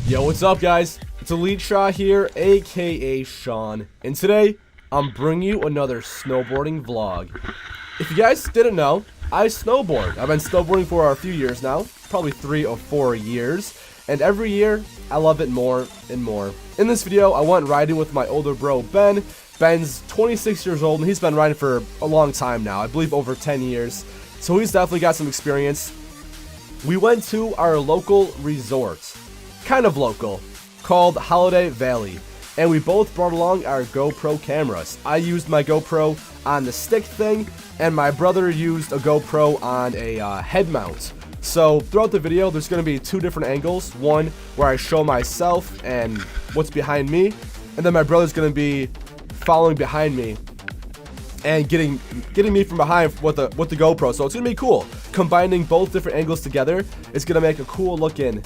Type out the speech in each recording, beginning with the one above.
Yo, what's up guys? It's EliteShot here, aka Sean, and today I'm bringing you another snowboarding vlog. If you guys didn't know, I snowboard. I've been snowboarding for a few years now, probably 3 or 4 years, and every year I love it more and more. In this video, I went riding with my older bro Ben. Ben's 26 years old and he's been riding for a long time now, I believe over 10 years, so he's definitely got some experience. We went to our local resort, kind of local, called Holiday Valley, and we both brought along our GoPro cameras. I used my GoPro on the stick thing, and my brother used a GoPro on a head mount. So throughout the video, there's going to be 2 different angles. One where I show myself and what's behind me, and then my brother's going to be following behind me and getting me from behind with the GoPro. So it's going to be cool. Combining both different angles together is going to make a cool looking,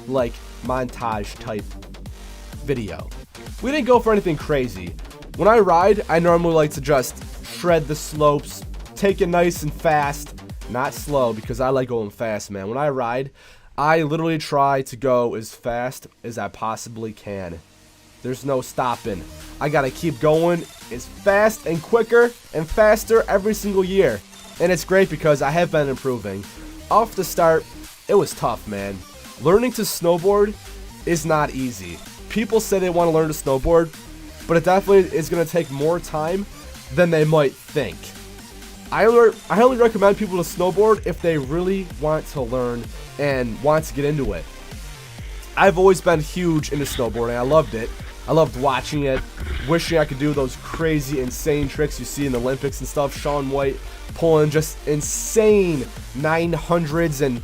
like, montage type video. We didn't go for anything crazy. When I ride, I normally like to just shred the slopes, take it nice and fast, not slow, because I like going fast, man. When I ride, I literally try to go as fast as I possibly can. There's no stopping. I gotta keep going as fast and quicker and faster every single year. And it's great because I have been improving. Off the start, it was tough, man. Learning to snowboard is not easy. People say they want to learn to snowboard, but it definitely is going to take more time than they might think. I only recommend people to snowboard if they really want to learn and want to get into it. I've always been huge into snowboarding. I loved it. I loved watching it, wishing I could do those crazy, insane tricks you see in the Olympics and stuff. Shaun White pulling just insane 900s, and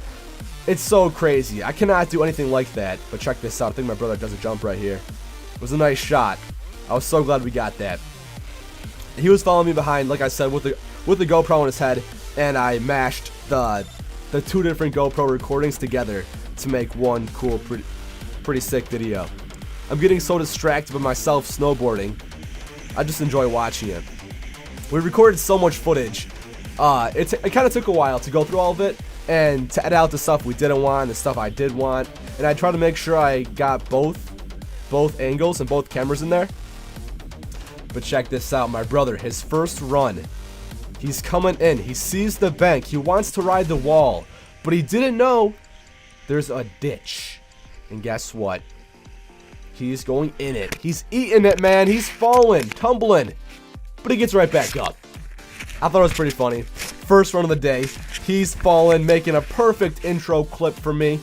it's so crazy. I cannot do anything like that, but check this out. I think my brother does a jump right here. It was a nice shot. I was so glad we got that. He was following me behind, like I said, with the GoPro on his head, and I mashed the 2 different GoPro recordings together to make one cool, pretty sick video. I'm getting so distracted by myself snowboarding. I just enjoy watching it. We recorded so much footage. It kind of took a while to go through all of it and to edit out the stuff we didn't want, the stuff I did want, and I tried to make sure I got both angles and both cameras in there. But check this out, my brother, his first run. He's coming in, he sees the bank, he wants to ride the wall, but he didn't know there's a ditch. And guess what? He's going in it. He's eating it, man. He's falling, tumbling, but he gets right back up. I thought it was pretty funny. First run of the day, he's falling, making a perfect intro clip for me,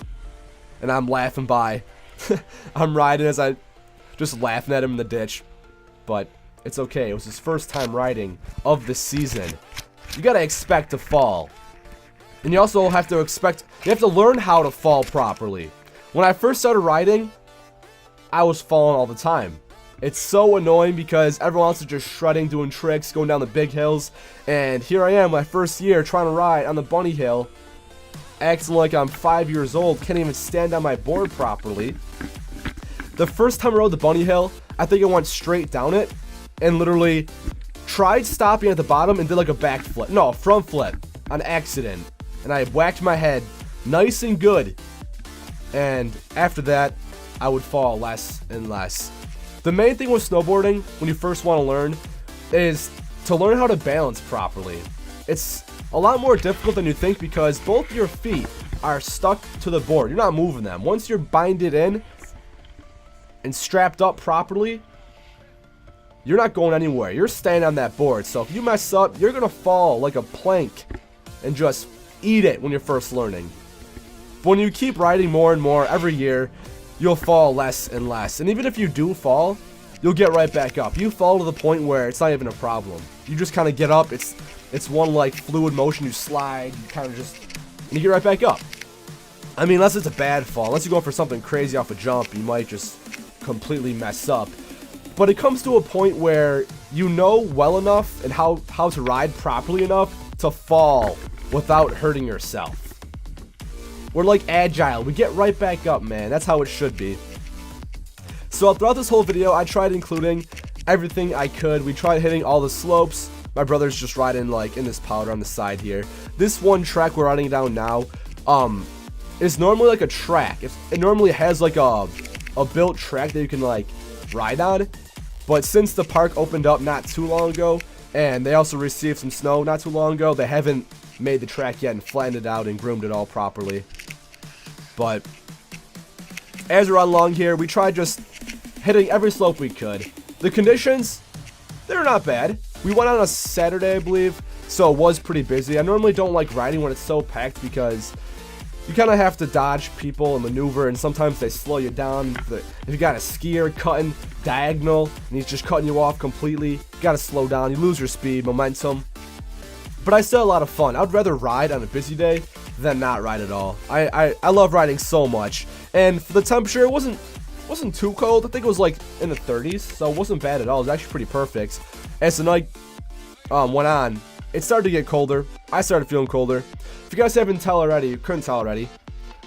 and I'm laughing by. I'm riding as I just laughing at him in the ditch, but it's okay. It was his first time riding of the season. You gotta expect to fall, and you also have to learn how to fall properly. When I first started riding, I was falling all the time. It's so annoying because everyone else is just shredding, doing tricks, going down the big hills, and here I am, my first year, trying to ride on the bunny hill, acting like I'm 5 years old, can't even stand on my board properly. The first time I rode the bunny hill, I think I went straight down it, and literally tried stopping at the bottom and did like a backflip, no, a front flip, on accident, and I whacked my head nice and good, and after that, I would fall less and less. The main thing with snowboarding, when you first want to learn, is to learn how to balance properly. It's a lot more difficult than you think because both your feet are stuck to the board. You're not moving them. Once you're binded in and strapped up properly, you're not going anywhere. You're staying on that board. So if you mess up, you're going to fall like a plank and just eat it when you're first learning. But when you keep riding more and more every year, you'll fall less and less. And even if you do fall, you'll get right back up. You fall to the point where it's not even a problem. You just kind of get up. It's one like fluid motion. You slide, you kind of just, and you get right back up. I mean, unless it's a bad fall. Unless you go for something crazy off a jump, you might just completely mess up. But it comes to a point where you know well enough and how to ride properly enough to fall without hurting yourself. We're like agile. We get right back up, man. That's how it should be. So throughout this whole video, I tried including everything I could. We tried hitting all the slopes. My brother's just riding like in this powder on the side here. This one track we're riding down now is normally like a track. It normally has like a a built track that you can like ride on. But since the park opened up not too long ago, and they also received some snow not too long ago, they haven't made the track yet and flattened it out and groomed it all properly. But as we're on along here, we tried just hitting every slope we could. The conditions, they're not bad. We went on a Saturday, I believe, so it was pretty busy. I normally don't like riding when it's so packed because you kind of have to dodge people and maneuver, and sometimes they slow you down. If you got a skier cutting diagonal and he's just cutting you off completely, you got to slow down. You lose your speed, momentum. But I still had a lot of fun. I'd rather ride on a busy day than not ride at all. I love riding so much. And for the temperature, it wasn't too cold. I think it was like in the 30s, so it wasn't bad at all. It was actually pretty perfect. As the night went on, it started to get colder. I started feeling colder. If you guys couldn't tell already,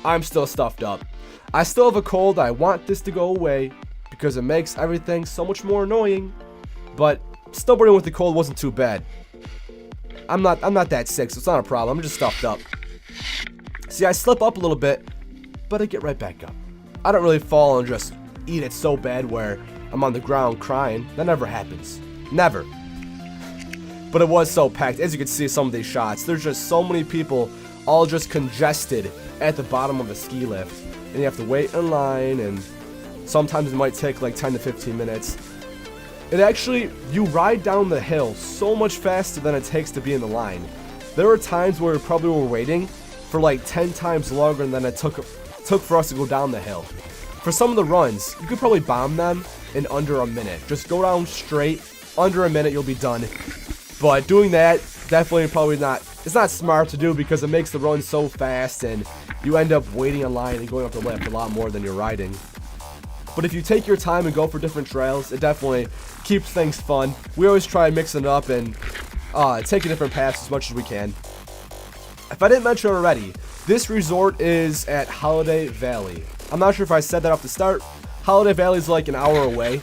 I'm still stuffed up. I still have a cold. I want this to go away because it makes everything so much more annoying. But snowboarding with the cold wasn't too bad. I'm not that sick, so it's not a problem. I'm just stuffed up. See, I slip up a little bit, but I get right back up. I don't really fall and just eat it so bad where I'm on the ground crying. That never happens. Never. But it was so packed. As you can see some of these shots, there's just so many people all just congested at the bottom of the ski lift. And you have to wait in line, and sometimes it might take like 10 to 15 minutes. It actually, you ride down the hill so much faster than it takes to be in the line. There were times where we probably were waiting for like 10 times longer than it took for us to go down the hill. For some of the runs, you could probably bomb them in under a minute. Just go down straight, under a minute you'll be done. But doing that, definitely probably not, it's not smart to do because it makes the run so fast and you end up waiting in line and going up the lift a lot more than you're riding. But if you take your time and go for different trails, it definitely keeps things fun. We always try mixing it up and taking different paths as much as we can. If I didn't mention it already, this resort is at Holiday Valley. I'm not sure if I said that off the start. Holiday Valley is like an hour away.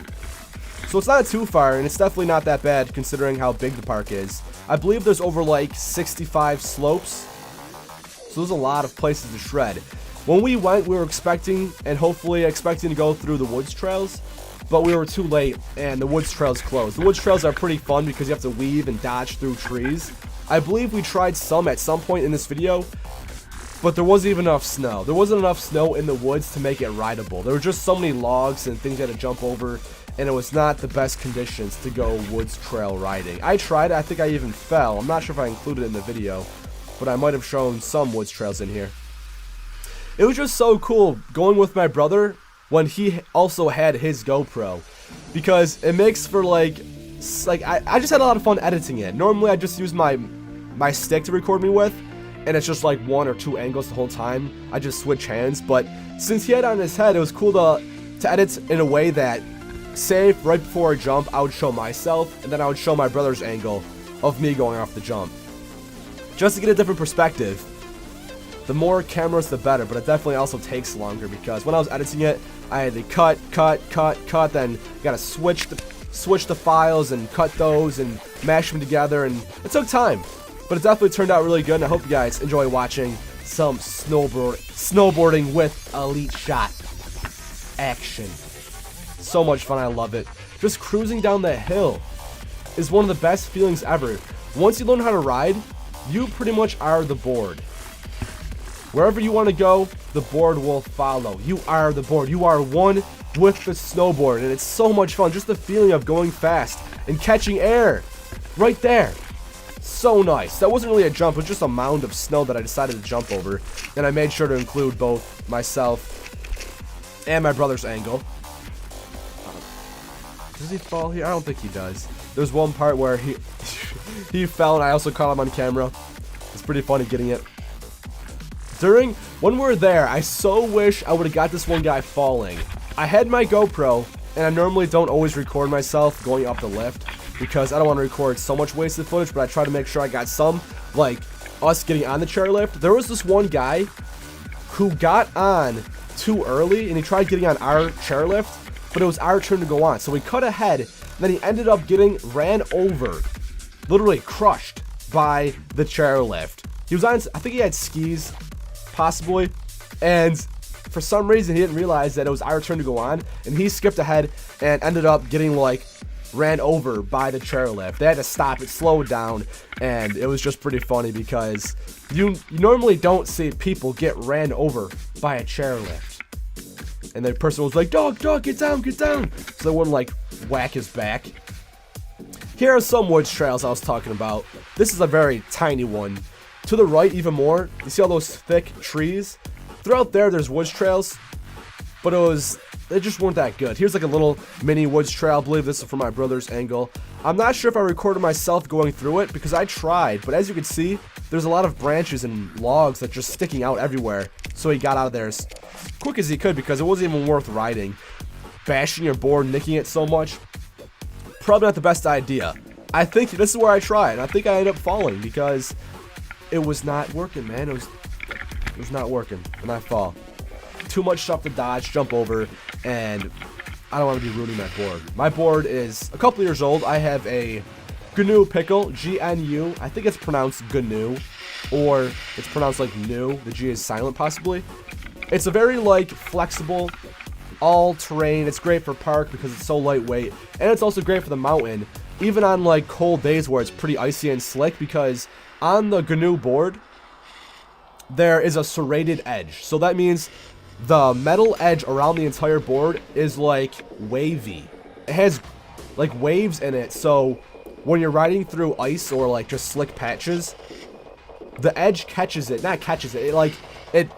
So it's not too far, and it's definitely not that bad considering how big the park is. I believe there's over like 65 slopes. So there's a lot of places to shred. When we went, we were expecting to go through the woods trails, but we were too late and the woods trails closed. The woods trails are pretty fun because you have to weave and dodge through trees. I believe we tried some at some point in this video, but there wasn't even enough snow. There wasn't enough snow in the woods to make it rideable. There were just so many logs and things you had to jump over, and it was not the best conditions to go woods trail riding. I tried it. I think I even fell. I'm not sure if I included it in the video, but I might have shown some woods trails in here. It was just so cool going with my brother when he also had his GoPro, because it makes for I just had a lot of fun editing it. Normally I just use my stick to record me with, and it's just like one or two angles the whole time. I just switch hands, but since he had it on his head, it was cool to edit in a way that, say, right before I jump, I would show myself, and then I would show my brother's angle of me going off the jump, just to get a different perspective. The more cameras, the better, but it definitely also takes longer because when I was editing it, I had to cut, then gotta switch the files and cut those and mash them together, and it took time. But it definitely turned out really good, and I hope you guys enjoy watching some snowboarding with EliteShot action. So much fun, I love it. Just cruising down the hill is one of the best feelings ever. Once you learn how to ride, you pretty much are the board. Wherever you want to go, the board will follow. You are the board. You are one with the snowboard, and it's so much fun. Just the feeling of going fast and catching air right there. So nice. That wasn't really a jump. It was just a mound of snow that I decided to jump over, and I made sure to include both myself and my brother's angle. Does he fall here? I don't think he does. There's one part where he fell, and I also caught him on camera. It's pretty funny getting it. When we were there, I so wish I would have got this one guy falling. I had my GoPro, and I normally don't always record myself going up the lift because I don't want to record so much wasted footage, but I try to make sure I got some, like us getting on the chairlift. There was this one guy who got on too early, and he tried getting on our chairlift, but it was our turn to go on. So we cut ahead, and then he ended up getting ran over, literally crushed by the chairlift. He was on, I think he had skis, possibly, and for some reason he didn't realize that it was our turn to go on, and he skipped ahead and ended up getting like ran over by the chairlift. They had to stop it, slow it down, and it was just pretty funny because you normally don't see people get ran over by a chairlift. And the person was like, dog, get down, get down. So they wouldn't like whack his back. Here are some woods trails I was talking about. This is a very tiny one. To the right even more, you see all those thick trees? Throughout there's woods trails, but they just weren't that good. Here's like a little mini woods trail. I believe this is from my brother's angle. I'm not sure if I recorded myself going through it because I tried, but as you can see, there's a lot of branches and logs that just sticking out everywhere. So he got out of there as quick as he could because it wasn't even worth riding. Bashing your board, nicking it so much, probably not the best idea. I think this is where I tried, and I think I ended up falling because it was not working, man. It was not working, and I fall. Too much stuff to dodge, jump over, and I don't want to be ruining my board. My board is a couple years old. I have a GNU Pickle, G-N-U. I think it's pronounced GNU, or it's pronounced like new. The G is silent, possibly. It's a very like flexible, all-terrain. It's great for park because it's so lightweight, and it's also great for the mountain, even on like cold days where it's pretty icy and slick, because on the GNU board there is a serrated edge. So that means the metal edge around the entire board is like wavy. It has like waves in it, so when you're riding through ice or like just slick patches, the edge catches it, not catches it, it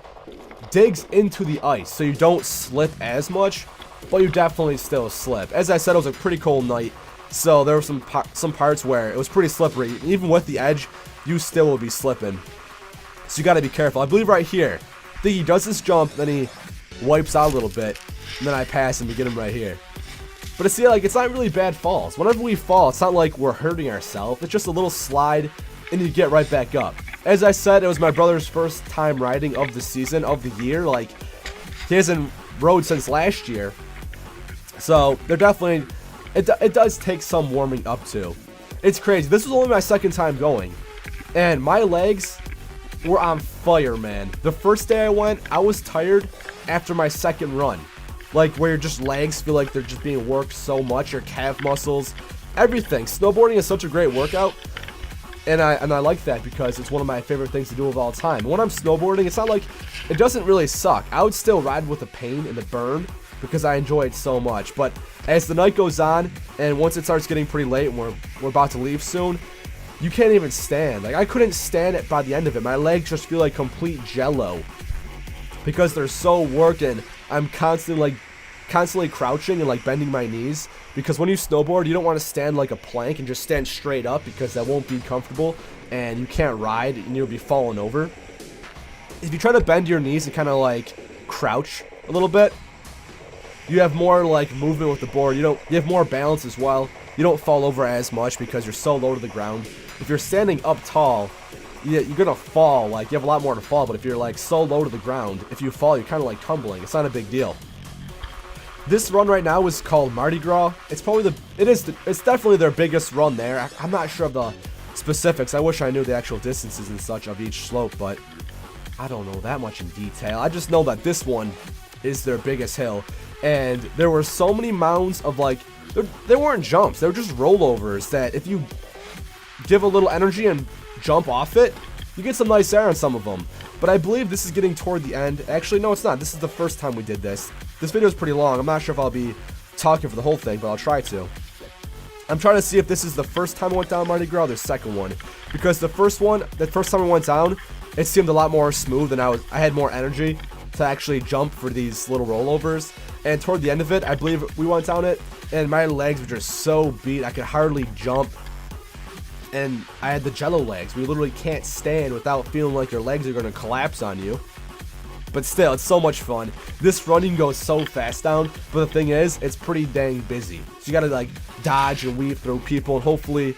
digs into the ice, so you don't slip as much, but you definitely still slip. As I said, it was a pretty cold night, so there were some parts where it was pretty slippery. Even with the edge, you still will be slipping, so you got to be careful. I believe right here, I think he does this jump, then he wipes out a little bit, and then I pass him to get him right here. But see, like, it's not really bad falls. Whenever we fall, it's not like we're hurting ourselves. It's just a little slide, and you get right back up. As I said, it was my brother's first time riding of the season, of the year. Like, he hasn't rode since last year. So, they're definitely, it does take some warming up to. It's crazy. This was only my second time going, and my legs were on fire, man. The first day I went, I was tired after my second run. Like, where your just legs feel like they're just being worked so much, your calf muscles, everything. Snowboarding is such a great workout, and I like that because it's one of my favorite things to do of all time. When I'm snowboarding, it's not like, it doesn't really suck. I would still ride with the pain and the burn because I enjoy it so much. But as the night goes on, and once it starts getting pretty late and we're about to leave soon, you can't even stand. Like, I couldn't stand it by the end of it. My legs just feel like complete jello because they're so worked, and I'm constantly crouching and like bending my knees, because when you snowboard, you don't want to stand like a plank and just stand straight up because that won't be comfortable and you can't ride and you'll be falling over. If you try to bend your knees and kind of like crouch a little bit, you have more like movement with the board. You have more balance as well. You don't fall over as much because you're so low to the ground. If you're standing up tall, you're gonna fall. Like, you have a lot more to fall, but if you're like so low to the ground, if you fall, you're kind of like tumbling. It's not a big deal. This run right now is called Mardi Gras. It's probably it's definitely their biggest run there. I'm not sure of the specifics. I wish I knew the actual distances and such of each slope, but I don't know that much in detail. I just know that this one is their biggest hill, and there were so many mounds of like, they weren't jumps, they were just rollovers that if you give a little energy and jump off it, you get some nice air on some of them. But I believe this is getting toward the end. Actually, no, it's not. This is the first time we did this. This video is pretty long. I'm not sure if I'll be talking for the whole thing, but I'll try to. I'm trying to see if this is the first time I went down Mardi Gras or the second one, because the first time I went down, it seemed a lot more smooth, and I had more energy to actually jump for these little rollovers. And toward the end of it, I believe we went down it, and my legs were just so beat, I could hardly jump. And I had the jello legs. We literally can't stand without feeling like your legs are going to collapse on you. But still, it's so much fun. This running goes so fast down, but the thing is, it's pretty dang busy. So you got to like dodge and weave through people, and hopefully,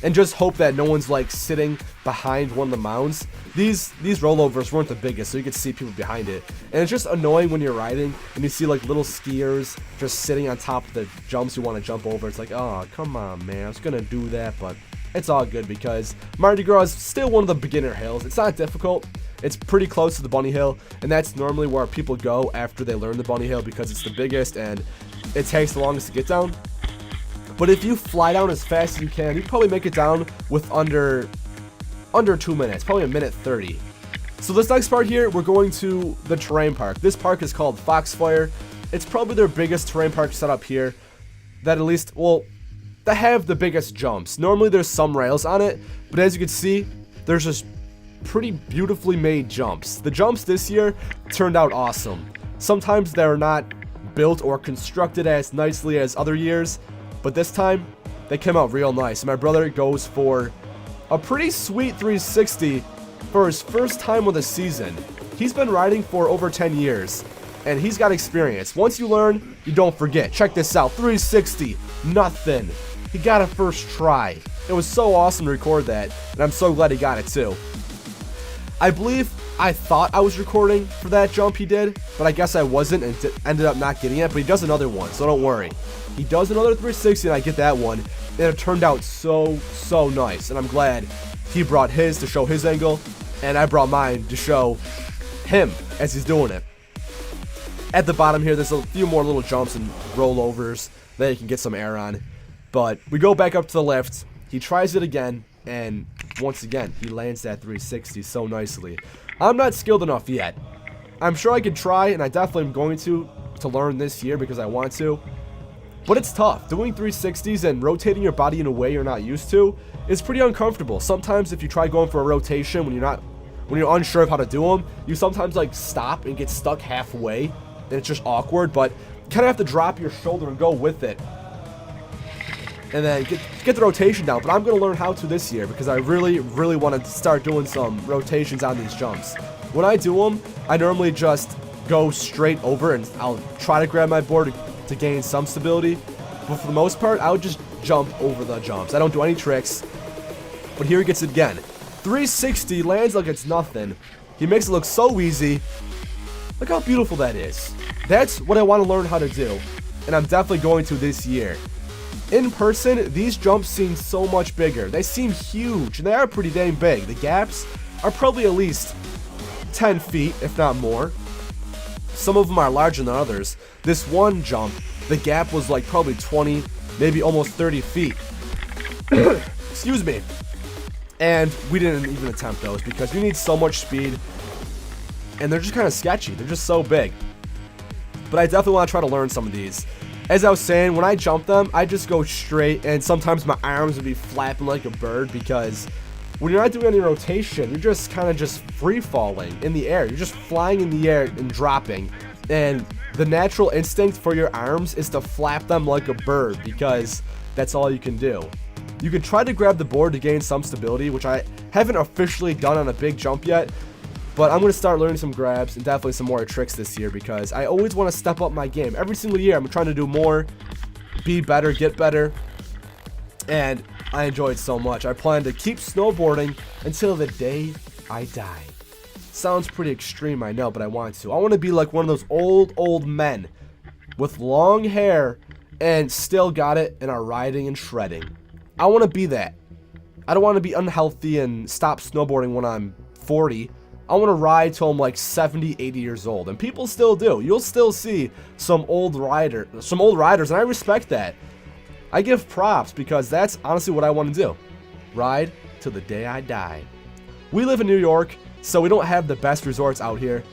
and just hope that no one's like sitting behind one of the mounds. These rollovers weren't the biggest, so you could see people behind it. And it's just annoying when you're riding and you see like little skiers just sitting on top of the jumps you want to jump over. It's like, oh, come on, man. I was going to do that, but it's all good because Mardi Gras is still one of the beginner hills. It's not difficult. It's pretty close to the bunny hill, and that's normally where people go after they learn the bunny hill because it's the biggest and it takes the longest to get down. But if you fly down as fast as you can, you probably make it down with under 2 minutes, probably 1:30. So this next part here, we're going to the terrain park. This park is called Foxfire. It's probably their biggest terrain park set up here. That at least, well, they have the biggest jumps. Normally there's some rails on it, but as you can see, there's just pretty beautifully made jumps. The jumps this year turned out awesome. Sometimes they're not built or constructed as nicely as other years, but this time they came out real nice. My brother goes for a pretty sweet 360 for his first time of the season. He's been riding for over 10 years, and he's got experience. Once you learn, you don't forget. Check this out, 360, nothing. He got it first try. It was so awesome to record that, and I'm so glad he got it too. I thought I was recording for that jump he did, but I guess I wasn't and ended up not getting it, but he does another one, so don't worry. He does another 360 and I get that one, and it turned out so nice, and I'm glad he brought his to show his angle, and I brought mine to show him as he's doing it. At the bottom here, there's a few more little jumps and rollovers that you can get some air on, but we go back up to the lift. He tries it again, and once again, he lands that 360 so nicely. I'm not skilled enough yet. I'm sure I could try, and I definitely am going to learn this year because I want to. But it's tough. Doing 360s and rotating your body in a way you're not used to is pretty uncomfortable. Sometimes if you try going for a rotation when you're unsure of how to do them, you sometimes like stop and get stuck halfway, and it's just awkward. But you kind of have to drop your shoulder and go with it, and then get the rotation down. But I'm going to learn how to this year because I really want to start doing some rotations on these jumps. When I do them, I normally just go straight over, and I'll try to grab my board to gain some stability. But for the most part, I would just jump over the jumps. I don't do any tricks. But here he gets it again. 360, lands like it's nothing. He makes it look so easy. Look how beautiful that is. That's what I want to learn how to do, and I'm definitely going to this year. In person, these jumps seem so much bigger. They seem huge, and they are pretty dang big. The gaps are probably at least 10 feet, if not more. Some of them are larger than others. This one jump, the gap was like probably 20, maybe almost 30 feet. Excuse me. And we didn't even attempt those because you need so much speed, and they're just kind of sketchy. They're just so big. But I definitely want to try to learn some of these. As I was saying, when I jump them, I just go straight, and sometimes my arms would be flapping like a bird because when you're not doing any rotation, you're just kind of just free falling in the air. You're just flying in the air and dropping. And the natural instinct for your arms is to flap them like a bird because that's all you can do. You can try to grab the board to gain some stability, which I haven't officially done on a big jump yet. But I'm going to start learning some grabs and definitely some more tricks this year because I always want to step up my game. Every single year, I'm trying to do more, be better, get better. And I enjoy it so much. I plan to keep snowboarding until the day I die. Sounds pretty extreme, I know, but I want to. I want to be like one of those old men with long hair and still got it and are riding and shredding. I want to be that. I don't want to be unhealthy and stop snowboarding when I'm 40. I want to ride till I'm like 70, 80 years old, and people still do. You'll still see some old riders, and I respect that. I give props because that's honestly what I want to do. Ride till the day I die. We live in New York, so we don't have the best resorts out here.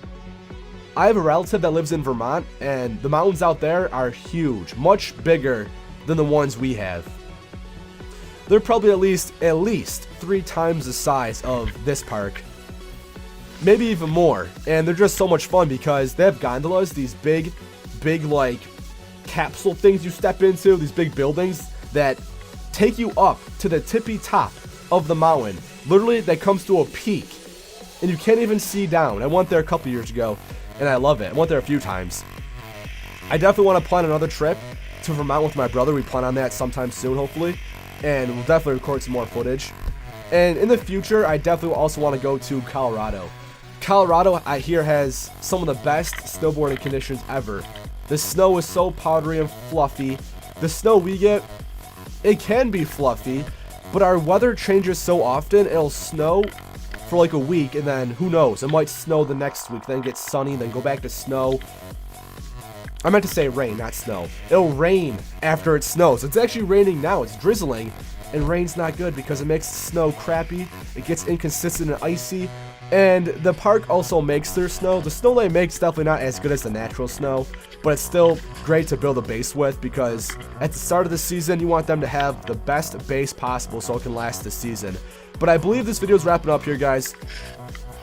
I have a relative that lives in Vermont, and the mountains out there are huge, much bigger than the ones we have. They're probably at least 3 times the size of this park. Maybe even more, and they're just so much fun because they have gondolas, these big like capsule things you step into, these big buildings that take you up to the tippy top of the mountain. Literally, that comes to a peak, and you can't even see down. I went there a couple years ago, and I love it. I went there a few times. I definitely want to plan another trip to Vermont with my brother. We plan on that sometime soon, hopefully, and we'll definitely record some more footage. And in the future, I definitely also want to go to Colorado. Colorado, I hear, has some of the best snowboarding conditions ever. The snow is so powdery and fluffy. The snow we get, it can be fluffy, but our weather changes so often, it'll snow for like a week, and then who knows, it might snow the next week, then get sunny, then go back to snow. I meant to say rain, not snow. It'll rain after it snows. It's actually raining now. It's drizzling, and rain's not good because it makes the snow crappy. It gets inconsistent and icy, and the park also makes their snow. The snow they make is definitely not as good as the natural snow, but it's still great to build a base with, because at the start of the season, you want them to have the best base possible so it can last the season. But I believe this video is wrapping up here, guys.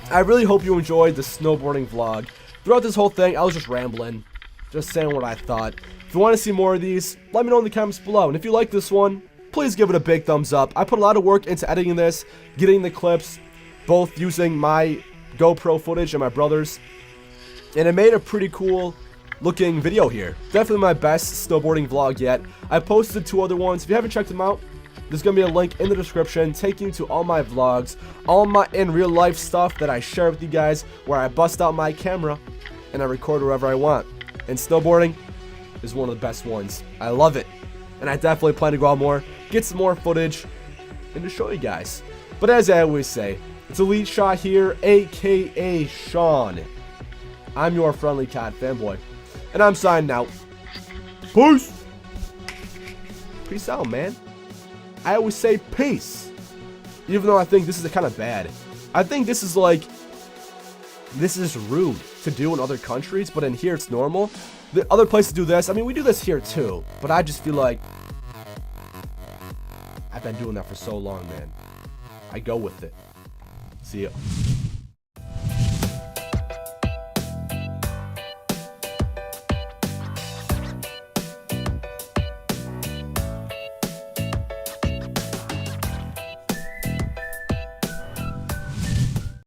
I really hope you enjoyed the snowboarding vlog. Throughout this whole thing, I was just rambling, just saying what I thought. If you want to see more of these, let me know in the comments below. And if you like this one, please give it a big thumbs up. I put a lot of work into editing this, getting the clips, both using my GoPro footage and my brother's. And it made a pretty cool looking video here. Definitely my best snowboarding vlog yet. I posted 2 other ones. If you haven't checked them out, there's going to be a link in the description taking you to all my vlogs, all my in real life stuff that I share with you guys, where I bust out my camera and I record wherever I want. And snowboarding is one of the best ones. I love it. And I definitely plan to go out more, get some more footage, and to show you guys. But as I always say, it's EliteShot here, aka Sean. I'm your friendly COD fanboy. And I'm signing out. Peace! Peace out, man. I always say peace. Even though I think this is kind of bad. I think this is like, this is rude to do in other countries, but in here it's normal. The other places do this. I mean, we do this here too, but I just feel like I've been doing that for so long, man. I go with it. See ya.